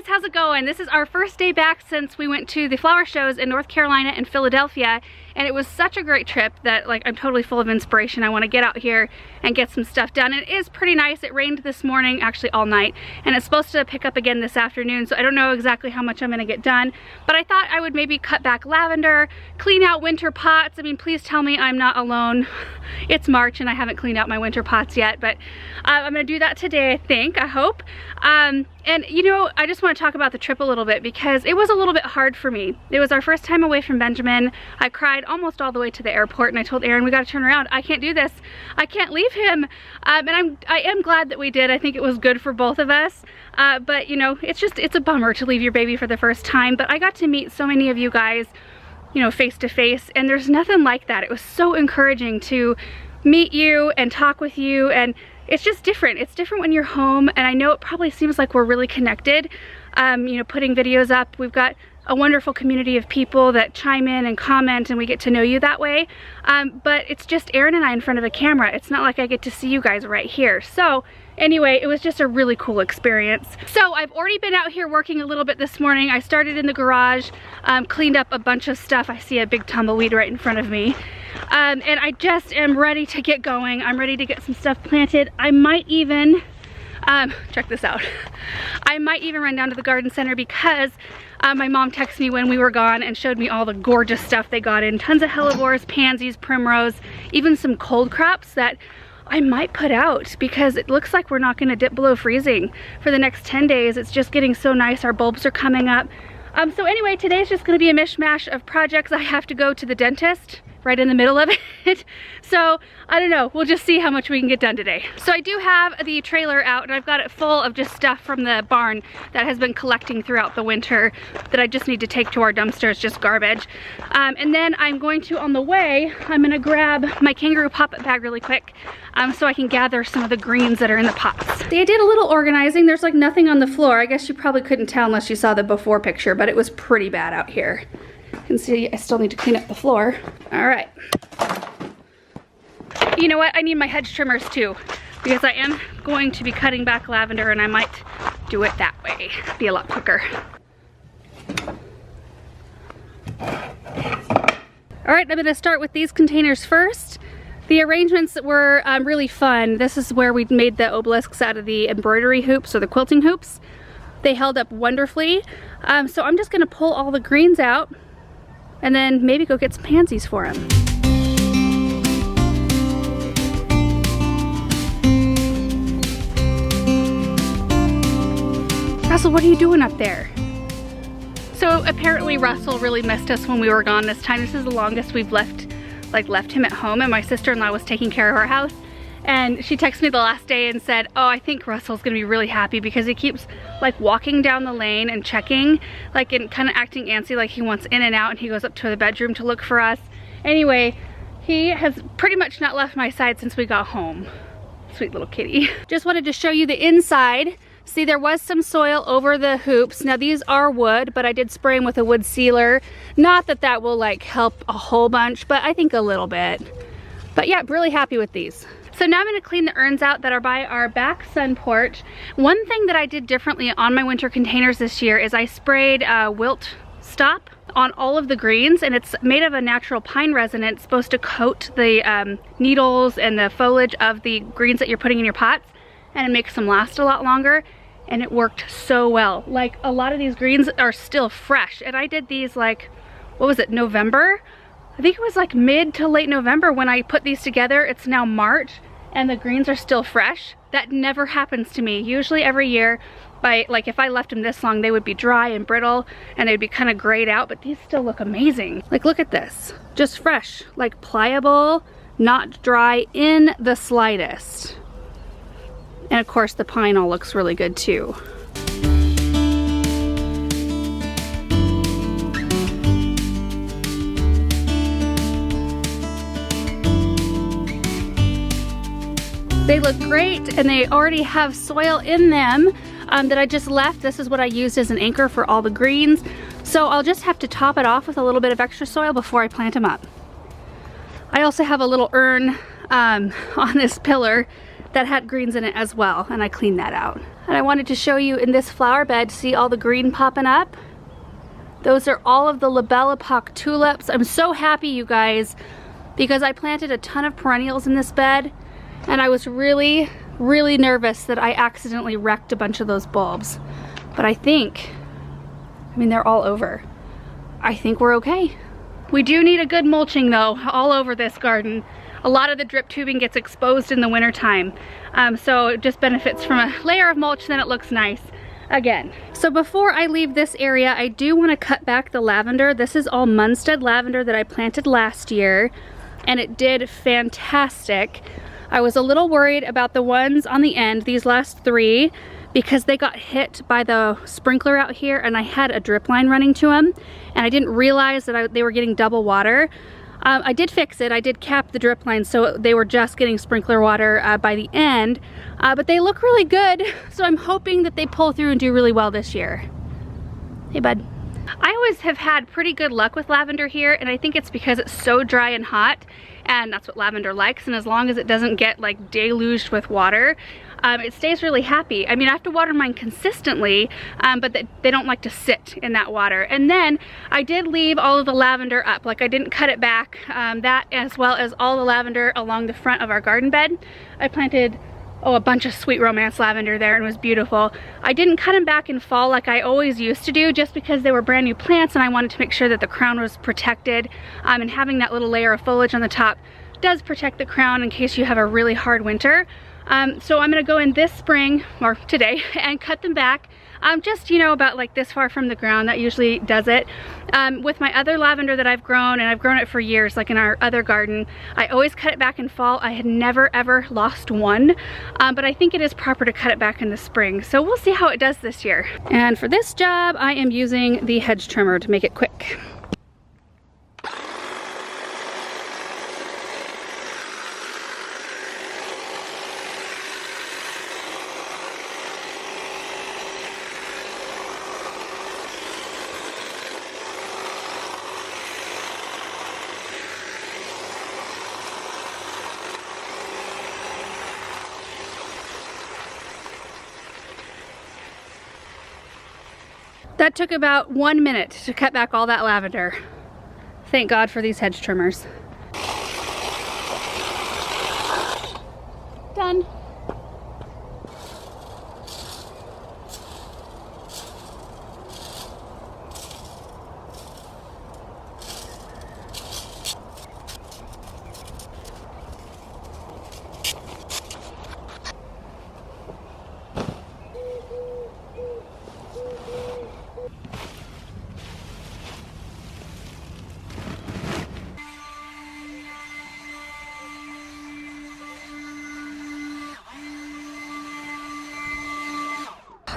guys, how's it going? This is our first day back since we went to the flower shows in North Carolina and Philadelphia, and it was such a great trip that like I'm totally full of inspiration. I want to get out here and get some stuff done. And it is pretty nice. It rained this morning, actually all night, and it's supposed to pick up again this afternoon, so I don't know exactly how much I'm going to get done, but I thought I would maybe cut back lavender, clean out winter pots. I mean, please tell me I'm not alone. It's March and I haven't cleaned out my winter pots yet, but I'm going to do that today, I think, I hope. And you know, I just want to talk about the trip a little bit because it was a little bit hard for me. It was our first time away from Benjamin. I cried almost all the way to the airport, and I told Aaron, we got to turn around. I can't do this. I can't leave him. And I am glad that we did. I think it was good for both of us. But you know, it's a bummer to leave your baby for the first time. But I got to meet so many of you guys, you know, face to face, and there's nothing like that. It was so encouraging to meet you and talk with you, and it's just different. It's different when you're home, and I know it probably seems like we're really connected, you know, putting videos up. We've got a wonderful community of people that chime in and comment, and we get to know you that way. But it's just Aaron and I in front of a camera. It's not like I get to see you guys right here. So anyway, it was just a really cool experience. So I've already been out here working a little bit this morning. I started in the garage, cleaned up a bunch of stuff. I see a big tumbleweed right in front of me. And I just am ready to get going. I'm ready to get some stuff planted. I might even, check this out. I might even run down to the garden center because my mom texted me when we were gone and showed me all the gorgeous stuff they got in. Tons of hellebores, pansies, primrose, even some cold crops that I might put out because it looks like we're not gonna dip below freezing for the next 10 days. It's just getting so nice. Our bulbs are coming up. So anyway, today's just gonna be a mishmash of projects. I have to go to the dentist right in the middle of it. So I don't know, we'll just see how much we can get done today. So I do have the trailer out, and I've got it full of just stuff from the barn that has been collecting throughout the winter that I just need to take to our dumpster. It's just garbage. And then I'm going to, on the way, I'm gonna grab my kangaroo pop-up bag really quick so I can gather some of the greens that are in the pots. They did a little organizing. There's like nothing on the floor. I guess you probably couldn't tell unless you saw the before picture, but it was pretty bad out here. You can see I still need to clean up the floor. All right. You know what? I need my hedge trimmers too, because I am going to be cutting back lavender, and I might do it that way. Be a lot quicker. All right, I'm gonna start with these containers first. The arrangements were really fun. This is where we made the obelisks out of the embroidery hoops or the quilting hoops. They held up wonderfully. So I'm just gonna pull all the greens out and then maybe go get some pansies for him. Russell, what are you doing up there? So apparently Russell really missed us when we were gone this time. This is the longest we've left him at home, and my sister-in-law was taking care of our house. And she texted me the last day and said, oh, I think Russell's gonna be really happy because he keeps like walking down the lane and checking, like, and kind of acting antsy, like he wants in and out, and he goes up to the bedroom to look for us. Anyway, he has pretty much not left my side since we got home. Sweet little kitty. Just wanted to show you the inside. See, there was some soil over the hoops. Now these are wood, but I did spray them with a wood sealer. Not that that will like help a whole bunch, but I think a little bit. But yeah, really happy with these. So now I'm gonna clean the urns out that are by our back sun porch. One thing that I did differently on my winter containers this year is I sprayed wilt stop on all of the greens, and it's made of a natural pine resin. It's supposed to coat the needles and the foliage of the greens that you're putting in your pots, and it makes them last a lot longer, and it worked so well. Like, a lot of these greens are still fresh, and I did these like, what was it, November? I think it was like mid to late November when I put these together. It's now March and the greens are still fresh. That never happens to me. Usually every year, like if I left them this long, they would be dry and brittle and they'd be kind of grayed out, but these still look amazing. Like, look at this, just fresh, like pliable, not dry in the slightest. And of course the pine all looks really good too. They look great, and they already have soil in them that I just left. This is what I used as an anchor for all the greens. So I'll just have to top it off with a little bit of extra soil before I plant them up. I also have a little urn on this pillar that had greens in it as well, and I cleaned that out. And I wanted to show you in this flower bed, see all the green popping up? Those are all of the Labellipoc tulips. I'm so happy, you guys, because I planted a ton of perennials in this bed, and I was really, really nervous that I accidentally wrecked a bunch of those bulbs. But I think, I mean, they're all over. I think we're okay. We do need a good mulching though, all over this garden. A lot of the drip tubing gets exposed in the wintertime. So it just benefits from a layer of mulch, then it looks nice again. So before I leave this area, I do want to cut back the lavender. This is all Munstead lavender that I planted last year, and it did fantastic. I was a little worried about the ones on the end, these last 3, because they got hit by the sprinkler out here, and I had a drip line running to them, and I didn't realize that they were getting double water. I did fix it. I did cap the drip line so they were just getting sprinkler water by the end, but they look really good, so I'm hoping that they pull through and do really well this year. Hey, bud. I always have had pretty good luck with lavender here, and I think it's because it's so dry and hot, and that's what lavender likes, and as long as it doesn't get like deluged with water, it stays really happy. I mean, I have to water mine consistently, but they don't like to sit in that water. And then I did leave all of the lavender up, like I didn't cut it back, that as well as all the lavender along the front of our garden bed. I planted a bunch of Sweet Romance lavender there, and it was beautiful. I didn't cut them back in fall like I always used to do, just because they were brand new plants and I wanted to make sure that the crown was protected, and having that little layer of foliage on the top does protect the crown in case you have a really hard winter. So I'm gonna go in this spring, or today, and cut them back, just, you know, about like this far from the ground. That usually does it. With my other lavender that I've grown, and I've grown it for years, like in our other garden, I always cut it back in fall. I had never ever lost one, but I think it is proper to cut it back in the spring. So we'll see how it does this year. And for this job, I am using the hedge trimmer to make it quick. That took about 1 minute to cut back all that lavender. Thank God for these hedge trimmers. Done.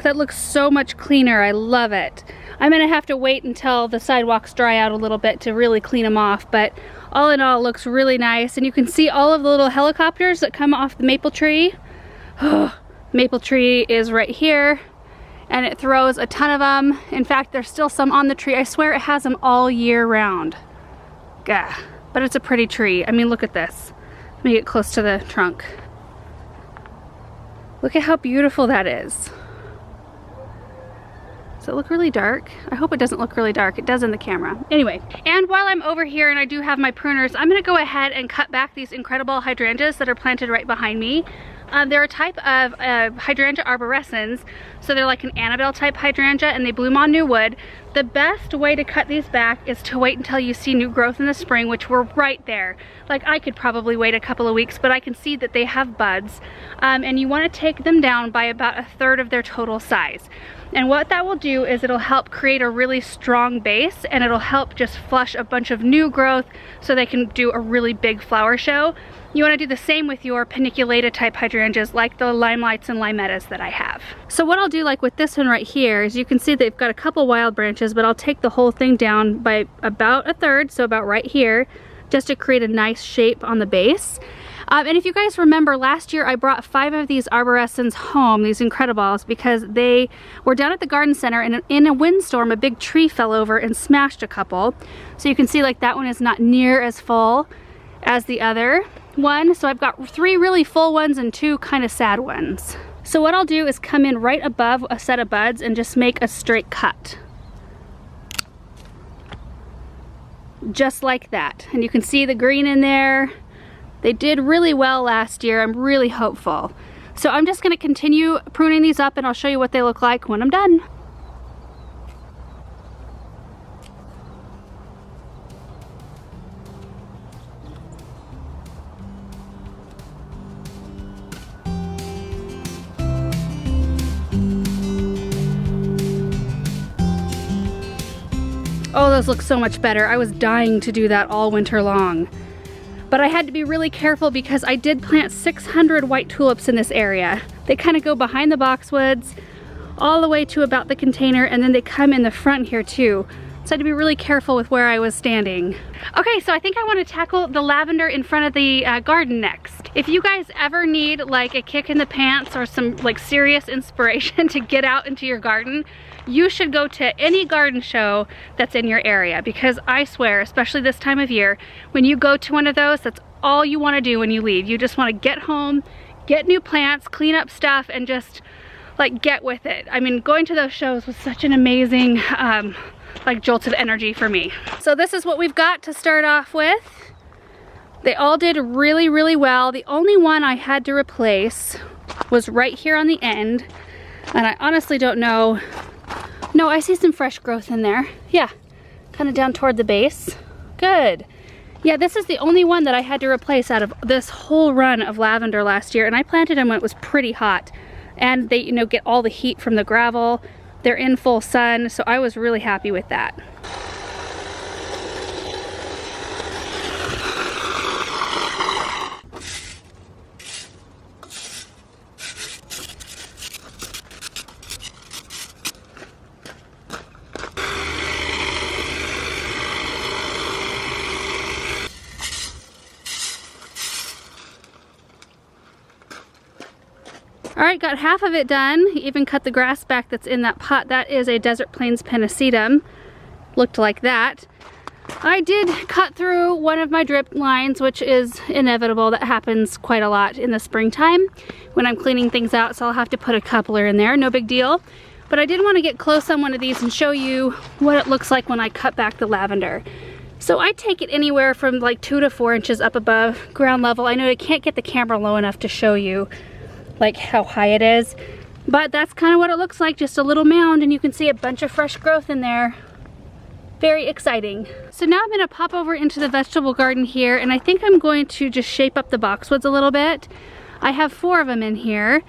That looks so much cleaner. I love it. I'm gonna have to wait until the sidewalks dry out a little bit to really clean them off, but all in all, it looks really nice. And you can see all of the little helicopters that come off the maple tree. Maple tree is right here, and it throws a ton of them. In fact, there's still some on the tree. I swear it has them all year round. Gah. But it's a pretty tree. I mean, look at this. Let me get close to the trunk. Look at how beautiful that is. Does it look really dark? I hope it doesn't look really dark. It does in the camera. Anyway, and while I'm over here and I do have my pruners, I'm gonna go ahead and cut back these incredible hydrangeas that are planted right behind me. They're a type of Hydrangea Arborescens, so they're like an Annabelle type hydrangea, and they bloom on new wood. The best way to cut these back is to wait until you see new growth in the spring, which we're right there. Like, I could probably wait a couple of weeks, but I can see that they have buds, and you want to take them down by about 1/3 of their total size. And what that will do is it'll help create a really strong base, and it'll help just flush a bunch of new growth so they can do a really big flower show. You want to do the same with your paniculata type hydrangeas, like the limelights and limettas that I have. So what I'll do, like with this one right here, is you can see they've got a couple wild branches, but I'll take the whole thing down by about 1/3, so about right here, just to create a nice shape on the base. And if you guys remember, last year I brought 5 of these arborescens home, these incredibles, because they were down at the garden center, and in a windstorm a big tree fell over and smashed a couple. So you can see, like, that one is not near as full as the other one. So I've got 3 really full ones and 2 kind of sad ones. So what I'll do is come in right above a set of buds and just make a straight cut. Just like that. And you can see the green in there. They did really well last year. I'm really hopeful. So I'm just gonna continue pruning these up and I'll show you what they look like when I'm done. Oh, those look so much better. I was dying to do that all winter long. But I had to be really careful because I did plant 600 white tulips in this area. They kind of go behind the boxwoods all the way to about the container, and then they come in the front here too. So I had to be really careful with where I was standing. Okay, so I think I want to tackle the lavender in front of the garden next. If you guys ever need like a kick in the pants or some like serious inspiration to get out into your garden, you should go to any garden show that's in your area, because I swear, especially this time of year, when you go to one of those, that's all you want to do when you leave. You just want to get home, get new plants, clean up stuff, and just like get with it. I mean, going to those shows was such an amazing like jolt of energy for me. So this is what we've got to start off with. They all did really, really well. The only one I had to replace was right here on the end, and I honestly don't know. No, I see some fresh growth in there. Yeah, kind of down toward the base. Good. Yeah, this is the only one that I had to replace out of this whole run of lavender last year, and I planted them when it was pretty hot. And they, you know, get all the heat from the gravel. They're in full sun, so I was really happy with that. All right, got half of it done. Even cut the grass back that's in that pot. That is a Desert Plains Pennisetum. Looked like that. I did cut through one of my drip lines, which is inevitable. That happens quite a lot in the springtime when I'm cleaning things out, so I'll have to put a coupler in there, no big deal. But I did want to get close on one of these and show you what it looks like when I cut back the lavender. So I take it anywhere from like 2 to 4 inches up above ground level. I know I can't get the camera low enough to show you like how high it is, but that's kind of what it looks like, just a little mound, and you can see a bunch of fresh growth in there. Very exciting. So now I'm gonna pop over into the vegetable garden here, and I think I'm going to just shape up the boxwoods a little bit. I have 4 of them in here,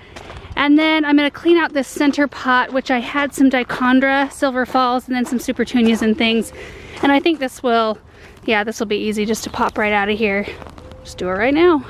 and then I'm gonna clean out this center pot, which I had some dichondra, silver falls, and then some supertunias and things, and I think this will, yeah, this will be easy just to pop right out of here. Just do it right now.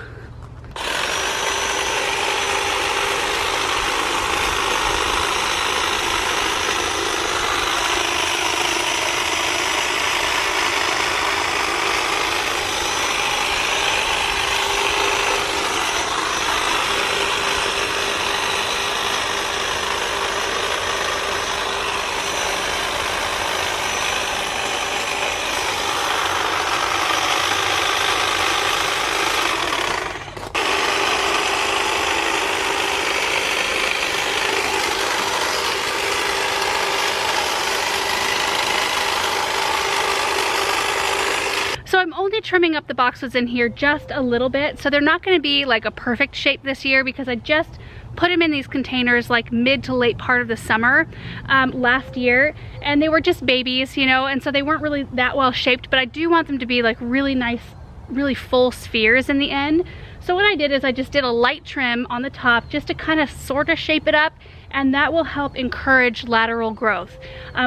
So I'm only trimming up the boxwoods in here just a little bit, so they're not going to be like a perfect shape this year because I just put them in these containers like mid to late part of the summer last year, and they were just babies, you know, and so they weren't really that well shaped, but I do want them to be like really nice, really full spheres in the end. So what I did is I just did a light trim on the top just to kind of sort of shape it up, and that will help encourage lateral growth.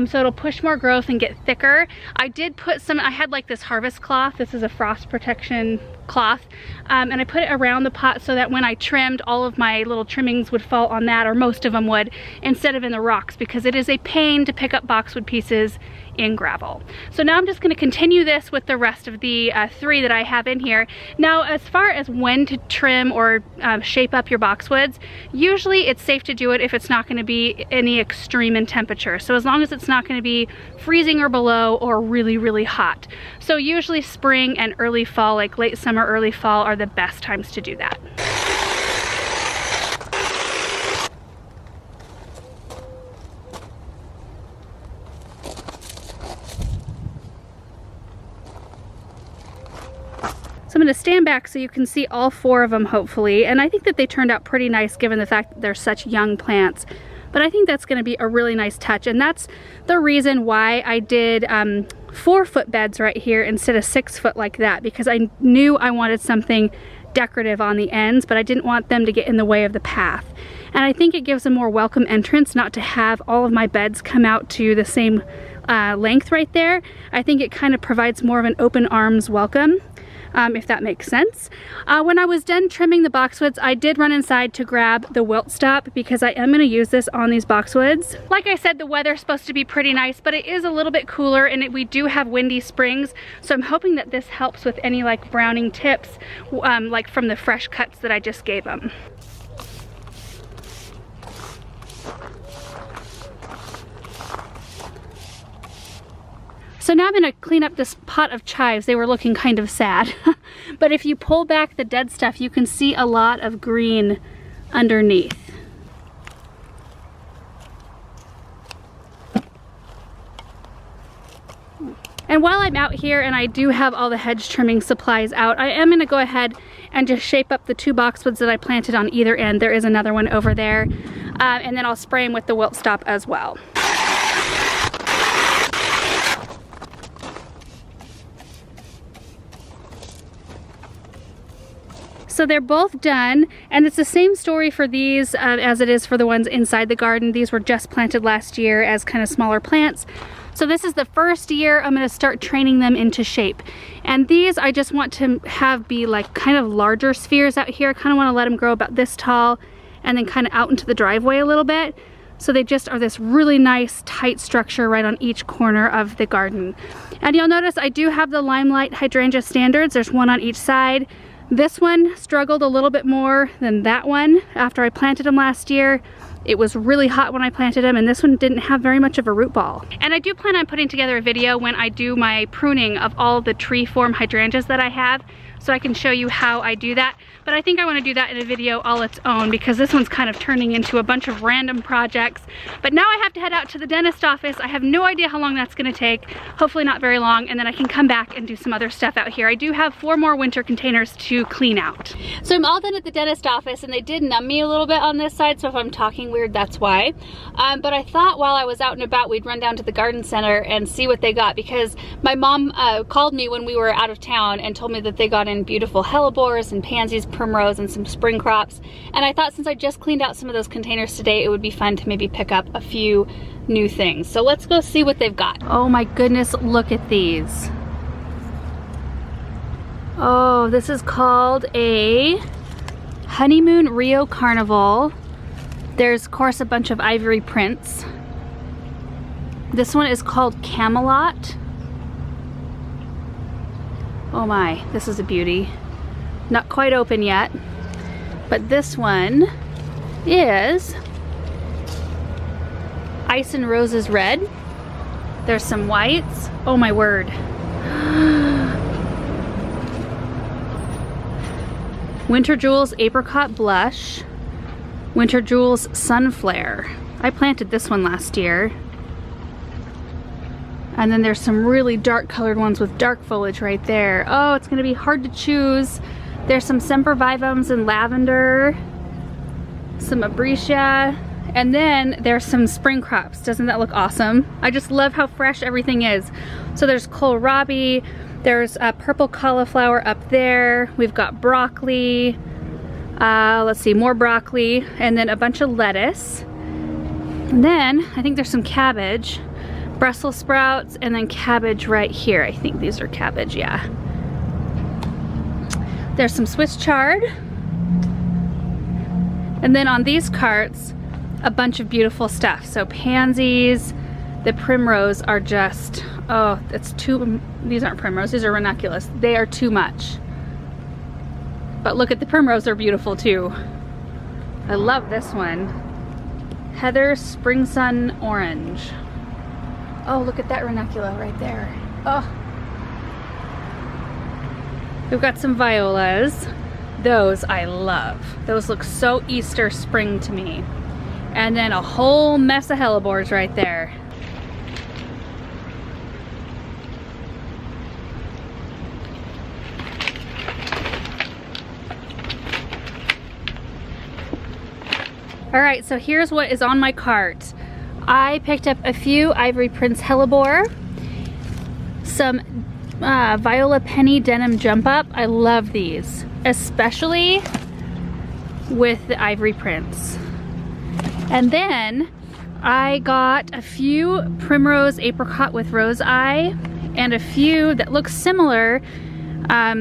So it'll push more growth and get thicker. I did put some, I had like this harvest cloth. This is a frost protection cloth. And I put it around the pot so that when I trimmed, all of my little trimmings would fall on that, or most of them would, instead of in the rocks, because it is a pain to pick up boxwood pieces in gravel. So now I'm just going to continue this with the rest of the 3 that I have in here. Now, as far as when to trim or shape up your boxwoods, usually it's safe to do it if it's not going to be any extreme in temperature. So as long as it's not going to be freezing or below or really, really hot. So usually spring and early fall, like late summer, early fall, are the best times to do that. So I'm going to stand back so you can see all 4 of them hopefully, and I think that they turned out pretty nice given the fact that they're such young plants. But I think that's going to be a really nice touch, and that's the reason why I did 4-foot beds right here instead of 6-foot like that, because I knew I wanted something decorative on the ends, but I didn't want them to get in the way of the path. And I think it gives a more welcome entrance not to have all of my beds come out to the same length right there. I think it kind of provides more of an open arms welcome. If that makes sense. When I was done trimming the boxwoods, I did run inside to grab the wilt stop because I am going to use this on these boxwoods. Like I said, the weather's supposed to be pretty nice, but it is a little bit cooler, and we do have windy springs, so I'm hoping that this helps with any like browning tips, like from the fresh cuts that I just gave them. So now I'm going to clean up this pot of chives. They were looking kind of sad. But if you pull back the dead stuff, you can see a lot of green underneath. And while I'm out here and I do have all the hedge trimming supplies out, I am going to go ahead and just shape up the 2 boxwoods that I planted on either end. There is another one over there. And then I'll spray them with the wilt stop as well. So they're both done, and it's the same story for these as it is for the ones inside the garden. These were just planted last year as kind of smaller plants. So this is the first year I'm going to start training them into shape. And these I just want to have be like kind of larger spheres out here. I kind of want to let them grow about this tall and then kind of out into the driveway a little bit. So they just are this really nice tight structure right on each corner of the garden. And you'll notice I do have the Limelight Hydrangea standards. There's one on each side. This one struggled a little bit more than that one after I planted them last year. It was really hot when I planted them, and this one didn't have very much of a root ball. And I do plan on putting together a video when I do my pruning of all the tree form hydrangeas that I have, so I can show you how I do that. But I think I want to do that in a video all its own, because this one's kind of turning into a bunch of random projects. But now I have to head out to the dentist office. I have no idea how long that's going to take. Hopefully not very long, and then I can come back and do some other stuff out here. I do have 4 more winter containers to clean out. So I'm all done at the dentist office, and they did numb me a little bit on this side, so if I'm talking weird, that's why. But I thought while I was out and about, we'd run down to the garden center and see what they got, because my mom called me when we were out of town and told me that they got in beautiful hellebores and pansies, primrose, and some spring crops. And I thought since I just cleaned out some of those containers today, it would be fun to maybe pick up a few new things. So let's go see what they've got. Oh my goodness, look at these. Oh, this is called a Honeymoon Rio Carnival. There's of course a bunch of ivory prints. This one is called Camelot. Oh my, this is a beauty. Not quite open yet, but this one is Ice and Roses Red. There's some whites. Oh my word. Winter Jewels Apricot Blush. Winter Jewels Sunflare. I planted this one last year. And then there's some really dark colored ones with dark foliage right there. Oh, it's gonna be hard to choose. There's some Sempervivums in lavender, some Abretia, and then there's some spring crops. Doesn't that look awesome? I just love how fresh everything is. So there's kohlrabi, there's a purple cauliflower up there, we've got broccoli, let's see, more broccoli, and then a bunch of lettuce. And then I think there's some cabbage, Brussels sprouts, and then cabbage right here. I think these are cabbage, yeah. There's some Swiss chard. And then on these carts, a bunch of beautiful stuff. So pansies, the primrose are just, oh, that's too, these aren't primrose, these are ranunculus. They are too much. But look at the primrose, are beautiful too. I love this one. Heather Spring Sun Orange. Oh, look at that ranuncula right there. Oh. We've got some violas. Those I love. Those look so Easter spring to me. And then a whole mess of hellebores right there. All right, so here's what is on my cart. I picked up a few Ivory Prince Hellebore, some Viola Penny Denim Jump Up. I love these, especially with the Ivory Prince. And then I got a few Primrose Apricot with Rose Eye and a few that look similar.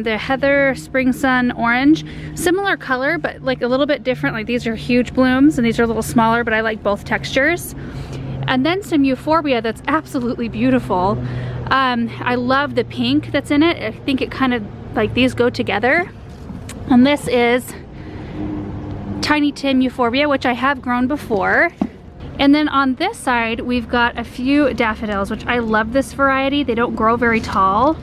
The Heather Spring Sun Orange, similar color but like a little bit different. Like these are huge blooms and these are a little smaller, but I like both textures. And then some Euphorbia that's absolutely beautiful. I love the pink that's in it. I think it kind of like these go together. And this is Tiny Tim Euphorbia, which I have grown before. And then on this side we've got a few daffodils, which I love this variety. They don't grow very tall,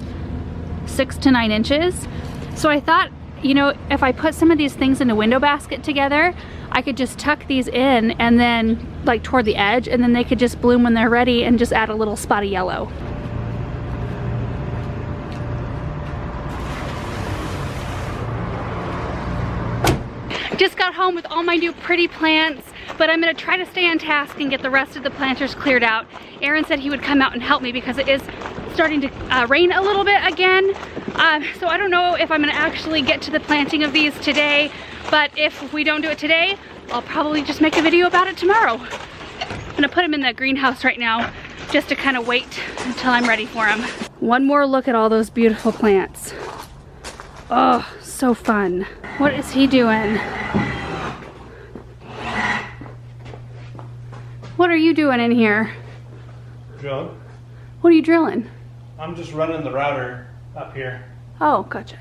6 to 9 inches. So I thought, you know, if I put some of these things in a window basket together, I could just tuck these in and then like toward the edge, and then they could just bloom when they're ready and just add a little spot of yellow. Just got home with all my new pretty plants, but I'm gonna try to stay on task and get the rest of the planters cleared out. Aaron said he would come out and help me because it is starting to rain a little bit again. So I don't know if I'm gonna actually get to the planting of these today, but if we don't do it today, I'll probably just make a video about it tomorrow. I'm gonna put them in the greenhouse right now just to kind of wait until I'm ready for them. One more look at all those beautiful plants. Oh, so fun. What is he doing? What are you doing in here? Drilling. What are you drilling? I'm just running the router up here. Oh, gotcha.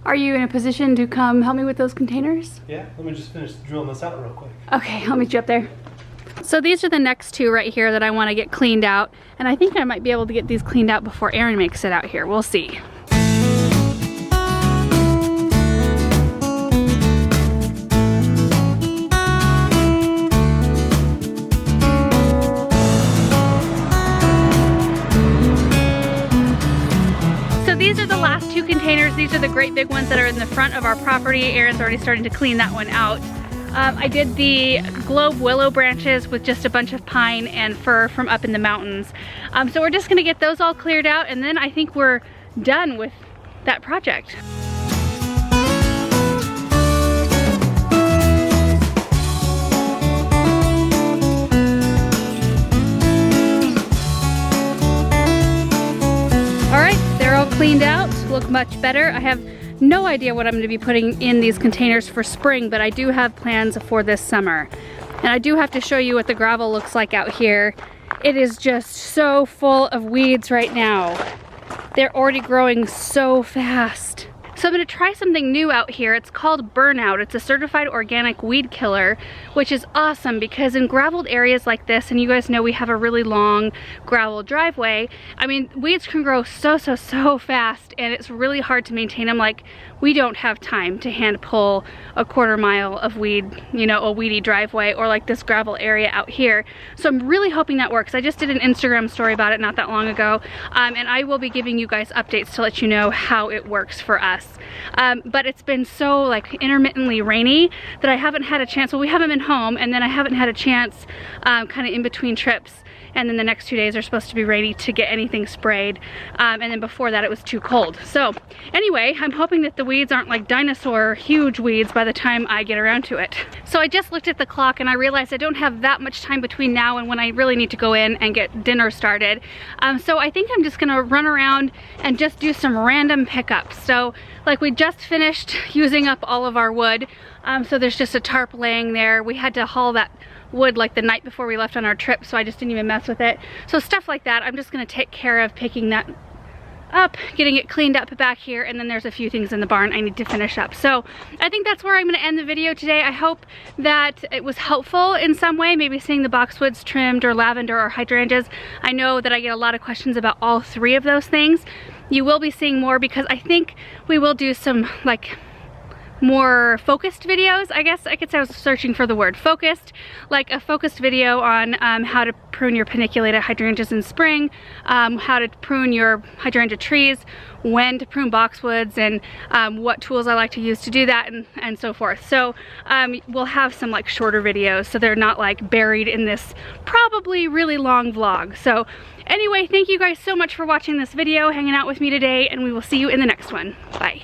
Are you in a position to come help me with those containers? Yeah, let me just finish drilling this out real quick. Okay, I'll meet you up there. So these are the next two right here that I want to get cleaned out, and I think I might be able to get these cleaned out before Aaron makes it out here. We'll see. These are the last two containers. These are the great big ones that are in the front of our property. Aaron's already starting to clean that one out. I did the globe willow branches with just a bunch of pine and fir from up in the mountains. So we're just gonna get those all cleared out, and then I think we're done with that project. Cleaned out, look much better. I have no idea what I'm going to be putting in these containers for spring, but I do have plans for this summer. And I do have to show you what the gravel looks like out here. It is just so full of weeds right now. They're already growing so fast. So I'm gonna try something new out here. It's called Burnout. It's a certified organic weed killer, which is awesome because in graveled areas like this, and you guys know we have a really long gravel driveway, I mean, weeds can grow so fast, and it's really hard to maintain them. Like, we don't have time to hand pull a 1/4 mile of weed, you know, a weedy driveway, or like this gravel area out here. So I'm really hoping that works. I just did an Instagram story about it not that long ago, and I will be giving you guys updates to let you know how it works for us. But it's been so like intermittently rainy that I haven't had a chance. Well, we haven't been home, and then I haven't had a chance kind of in between trips, and then the next 2 days are supposed to be rainy to get anything sprayed, and then before that it was too cold. So anyway, I'm hoping that the weeds aren't like dinosaur huge weeds by the time I get around to it. So I just looked at the clock and I realized I don't have that much time between now and when I really need to go in and get dinner started. So I think I'm just gonna run around and just do some random pickups. So like, we just finished using up all of our wood, so there's just a tarp laying there. We had to haul that wood like the night before we left on our trip, so I just didn't even mess with it. So stuff like that, I'm just gonna take care of picking that up, getting it cleaned up back here, and then there's a few things in the barn I need to finish up. So I think that's where I'm gonna end the video today. I hope that it was helpful in some way, maybe seeing the boxwoods trimmed, or lavender, or hydrangeas. I know that I get a lot of questions about all 3 of those things. You will be seeing more because I think we will do some like more focused videos. I guess I could say I was searching for the word focused, like a focused video on how to prune your paniculated hydrangeas in spring, how to prune your hydrangea trees, when to prune boxwoods, and what tools I like to use to do that, and so forth. So we'll have some like shorter videos so they're not like buried in this probably really long vlog. So anyway, thank you guys so much for watching this video, hanging out with me today, and we will see you in the next one. Bye.